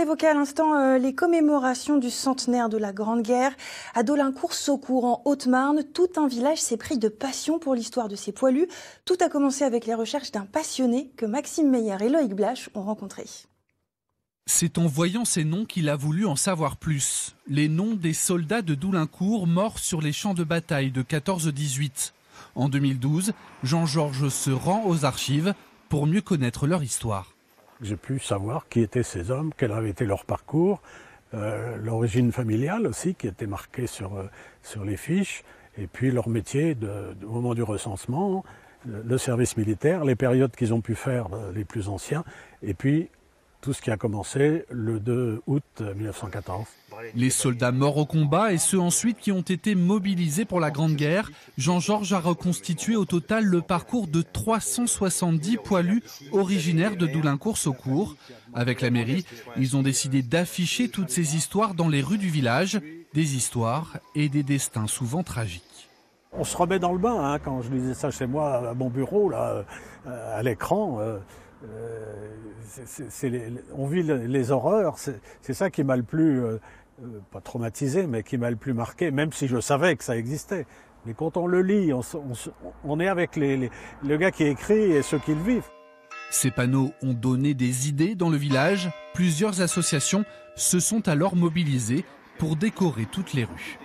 évoquait à l'instant les commémorations du centenaire de la Grande Guerre. À Dolincourt-Saucourt, en Haute-Marne, tout un village s'est pris de passion pour l'histoire de ces poilus. Tout a commencé avec les recherches d'un passionné que Maxime Meyer et Loïc Blache ont rencontré. C'est en voyant ces noms qu'il a voulu en savoir plus. Les noms des soldats de Dolincourt morts sur les champs de bataille de 14-18. En 2012, Jean-Georges se rend aux archives pour mieux connaître leur histoire. J'ai pu savoir qui étaient ces hommes, quel avait été leur parcours, l'origine familiale aussi qui était marquée sur les fiches, et puis leur métier au moment du recensement, le service militaire, les périodes qu'ils ont pu faire, les plus anciens, et puis tout ce qui a commencé le 2 août 1914. Les soldats morts au combat et ceux ensuite qui ont été mobilisés pour la Grande Guerre, Jean-Georges a reconstitué au total le parcours de 370 poilus originaires de Dolincourt-Saucourt. Avec la mairie, ils ont décidé d'afficher toutes ces histoires dans les rues du village, des histoires et des destins souvent tragiques. On se remet dans le bain, quand je lisais ça chez moi à mon bureau, là, à l'écran. On vit les horreurs, c'est ça qui m'a le plus, pas traumatisé, mais qui m'a le plus marqué, même si je savais que ça existait. Mais quand on le lit, on est avec le gars qui écrit et ceux qui le vivent. Ces panneaux ont donné des idées dans le village. Plusieurs associations se sont alors mobilisées pour décorer toutes les rues.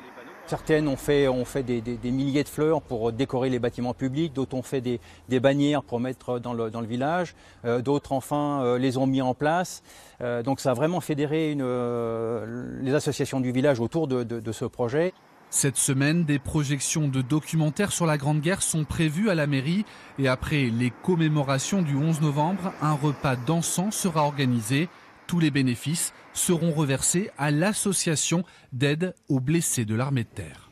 Certaines ont fait des milliers de fleurs pour décorer les bâtiments publics, d'autres ont fait des bannières pour mettre dans le village, d'autres enfin les ont mis en place. Donc ça a vraiment fédéré les associations du village autour de ce projet. Cette semaine, des projections de documentaires sur la Grande Guerre sont prévues à la mairie et après les commémorations du 11 novembre, un repas dansant sera organisé. Tous les bénéfices seront reversés à l'association d'aide aux blessés de l'armée de terre.